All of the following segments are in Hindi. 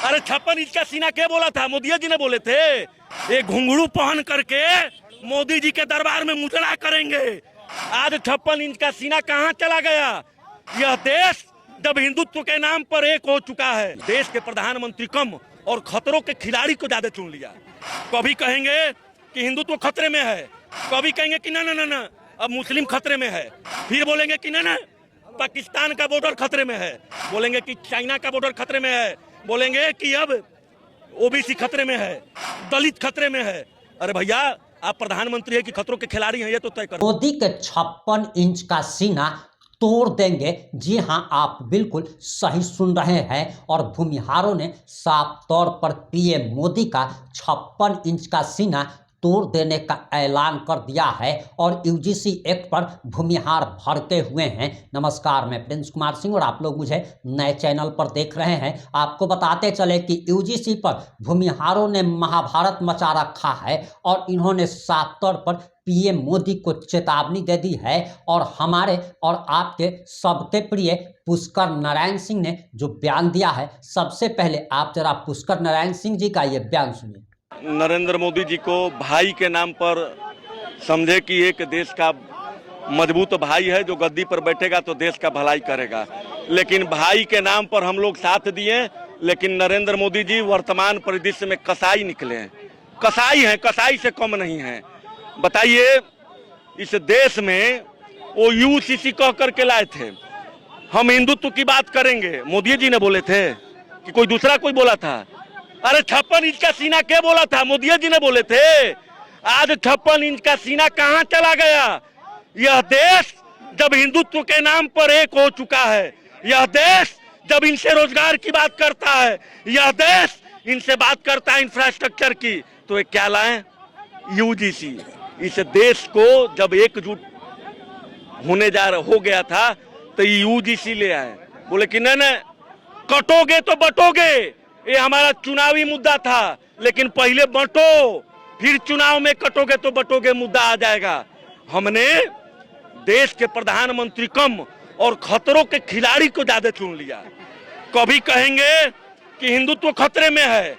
अरे 56 इंच का सीना क्या बोला था? मोदी जी ने बोले थे। ये घुंघरू पहन करके मोदी जी के दरबार में मुजरा करेंगे। आज 56 इंच का सीना कहाँ चला गया? यह देश जब हिंदुत्व के नाम पर एक हो चुका है। देश के प्रधानमंत्री कम और खतरों के खिलाड़ी को ज्यादा चुन लिया। कभी कहेंगे कि हिंदुत्व खतरे में है, कभी कहेंगे कि ना ना ना ना अब मुस्लिम खतरे में है, फिर बोलेंगे कि ना ना पाकिस्तान का बॉर्डर खतरे में है, बोलेंगे कि चाइना का बॉर्डर खतरे में है, बोलेंगे कि अब ओबीसी खतरे में है, दलित खतरे में है। अरे भैया, आप प्रधानमंत्री है कि खतरों के खिलाड़ी हैं, ये तो तय करो। मोदी के 56 इंच का सीना तोड़ देंगे। जी हां, आप बिल्कुल सही सुन रहे हैं। और भूमिहारों ने साफ तौर पर पीएम मोदी का 56 इंच का सीना तोड़ देने का ऐलान कर दिया है और यूजीसी एक्ट पर भूमिहार भड़के हुए हैं। नमस्कार, मैं प्रिंस कुमार सिंह और आप लोग मुझे नए चैनल पर देख रहे हैं। आपको बताते चले कि यूजीसी पर भूमिहारों ने महाभारत मचा रखा है और इन्होंने साफ तौर पर पीएम मोदी को चेतावनी दे दी है। और हमारे और आपके सबके प्रिय पुष्कर नारायण सिंह ने जो बयान दिया है, सबसे पहले आप जरा पुष्कर नारायण सिंह जी का ये बयान सुनिए। नरेंद्र मोदी जी को भाई के नाम पर समझे कि एक देश का मजबूत भाई है, जो गद्दी पर बैठेगा तो देश का भलाई करेगा। लेकिन भाई के नाम पर हम लोग साथ दिए, लेकिन नरेंद्र मोदी जी वर्तमान परिदृश्य में कसाई निकले हैं। कसाई हैं, कसाई से कम नहीं हैं। बताइए, इस देश में वो यूसीसी कह करके लाए थे, हम हिंदुत्व की बात करेंगे। मोदी जी ने बोले थे कि कोई दूसरा कोई बोला था? अरे 56 इंच का सीना क्या बोला था? मोदी जी ने बोले थे। आज 56 इंच का सीना कहाँ चला गया? यह देश जब हिंदुत्व के नाम पर एक हो चुका है, यह देश जब इनसे रोजगार की बात करता है, यह देश इनसे बात करता है इंफ्रास्ट्रक्चर की, तो ये क्या लाए? यूजीसी। इस देश को जब एकजुट हो गया था तो यूजीसी ले आए। बोले कि नहीं, कटोगे तो बटोगे, ये हमारा चुनावी मुद्दा था, लेकिन पहले बंटो, फिर चुनाव में कटोगे तो बटोगे मुद्दा आ जाएगा। हमने देश के प्रधानमंत्री कम और खतरों के खिलाड़ी को ज्यादा चुन लिया। कभी कहेंगे कि हिंदुत्व खतरे में है,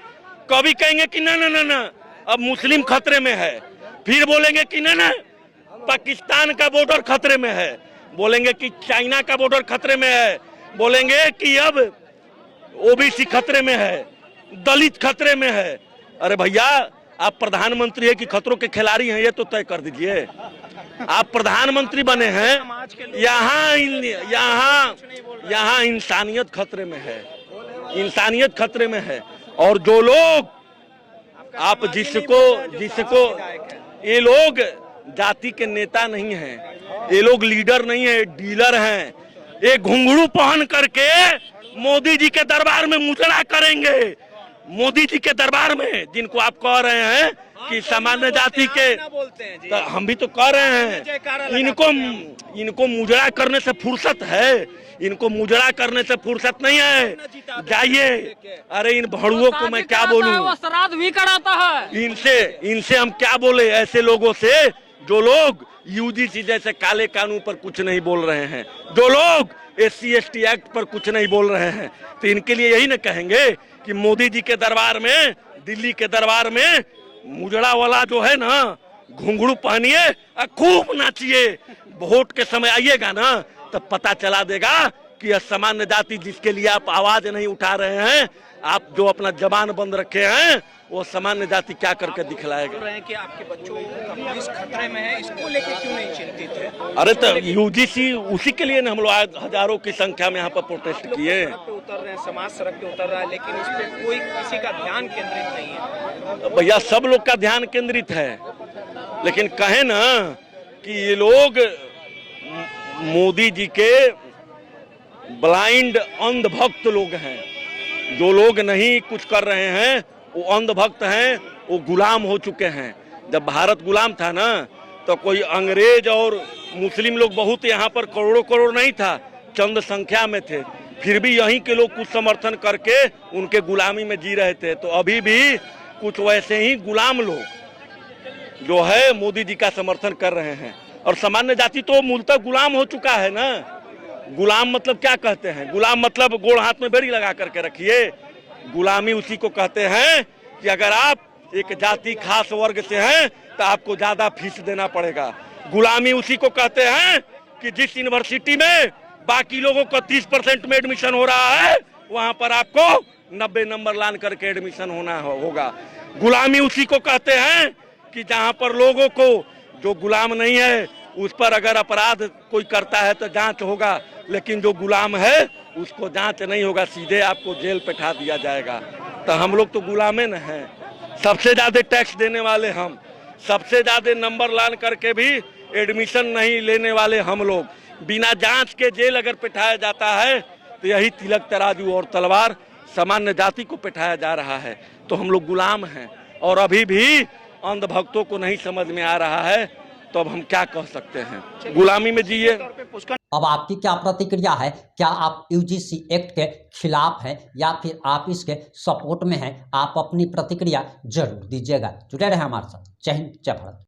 कभी कहेंगे कि ना ना ना ना अब मुस्लिम खतरे में है, फिर बोलेंगे कि ना ना पाकिस्तान का बॉर्डर खतरे में है, बोलेंगे कि चाइना का बॉर्डर खतरे में है, बोलेंगे कि अब ओबीसी खतरे में है, दलित खतरे में है। अरे भैया, आप प्रधानमंत्री है कि खतरों के खिलाड़ी हैं, ये तो तय कर दीजिए। आप प्रधानमंत्री बने हैं, यहाँ इंसानियत खतरे में है, इंसानियत खतरे में है। और जो लोग आप जिसको ये लोग जाति के नेता नहीं हैं, ये लोग लीडर नहीं है, डीलर हैं। ये घुंघरू पहन करके मोदी जी के दरबार में मुजरा करेंगे। मोदी जी के दरबार में, जिनको आप कह रहे हैं कि सामान्य जाति के, तो हम भी तो कह रहे हैं, इनको मुजरा करने से फुर्सत है, इनको मुजरा करने से फुर्सत नहीं है। जाइए, अरे इन भड़ुओं को मैं क्या बोलूं, श्राद्ध भी कराता है। इनसे हम क्या बोले, ऐसे लोगों से जो लोग यूजीसी जैसे काले कानून पर कुछ नहीं बोल रहे हैं, जो लोग SC ST एक्ट पर कुछ नहीं बोल रहे हैं। तो इनके लिए यही न कहेंगे कि मोदी जी के दरबार में, दिल्ली के दरबार में मुजरा वाला जो है ना, घुंघरू पहनिए, खूब नाचिए। वोट के समय आइएगा ना, तब पता चला देगा कि यह सामान्य जाति जिसके लिए आप आवाज नहीं उठा रहे हैं, आप जो अपना जबान बंद रखे हैं, वो सामान्य जाति क्या करके दिखलाएगा। रहे हैं कि आपके बच्चों का भविष्य खतरे में है, इसको लेकर क्यों नहीं चिंतित है? अरे तो यूजीसी, उसी के लिए ना हम लोग आज हजारों की संख्या में यहाँ पर प्रोटेस्ट किए। सड़क पे उतर रहे हैं, समाज सड़क पे उतर रहा है, लेकिन इस पे कोई किसी का ध्यान केंद्रित नहीं है। तो भैया, सब लोग का ध्यान केंद्रित है, लेकिन कहे ना कि ये लोग मोदी जी के ब्लाइंड अंधभक्त लोग हैं। जो लोग नहीं कुछ कर रहे हैं वो अंधभक्त हैं, वो गुलाम हो चुके हैं। जब भारत गुलाम था ना, तो कोई अंग्रेज और मुस्लिम लोग बहुत यहाँ पर करोड़ों करोड़ नहीं था, चंद संख्या में थे, फिर भी यहीं के लोग कुछ समर्थन करके उनके गुलामी में जी रहे थे। तो अभी भी कुछ वैसे ही गुलाम लोग जो है मोदी जी का समर्थन कर रहे हैं। और सामान्य जाति तो मूलतः गुलाम हो चुका है ना। गुलाम मतलब क्या कहते हैं? गुलाम मतलब गोड़ हाथ में बेड़ी लगा करके रखिए, गुलामी उसी को कहते हैं कि अगर आप एक जाति खास वर्ग से हैं तो आपको ज्यादा फीस देना पड़ेगा। गुलामी उसी को कहते हैं कि जिस यूनिवर्सिटी में बाकी लोगों का 30% में एडमिशन हो रहा है वहां पर आपको 90 नंबर लान करके एडमिशन होगा। गुलामी उसी को कहते हैं कि जहां पर लोगों को जो गुलाम नहीं है उस पर अगर अपराध कोई करता है तो जांच होगा, लेकिन जो गुलाम है उसको जांच नहीं होगा, सीधे आपको जेल पे ठा दिया जाएगा। तो हम लोग तो गुलामे न हैं। सबसे ज्यादा टैक्स देने वाले हम, सबसे ज्यादा नंबर लान करके भी एडमिशन नहीं लेने वाले हम लोग, बिना जांच के जेल अगर पिठाया जाता है तो यही तिलक तराजू और तलवार सामान्य जाति को पिठाया जा रहा है। तो हम लोग गुलाम हैं और अभी भी अंधभक्तों को नहीं समझ में आ रहा है, तो अब हम क्या कह सकते हैं, गुलामी में जिए। अब आपकी क्या प्रतिक्रिया है? क्या आप यूजीसी एक्ट के खिलाफ हैं या फिर आप इसके सपोर्ट में हैं? आप अपनी प्रतिक्रिया जरूर दीजिएगा। जुड़े रहे हमारे साथ। जय हिंद, जय भारत।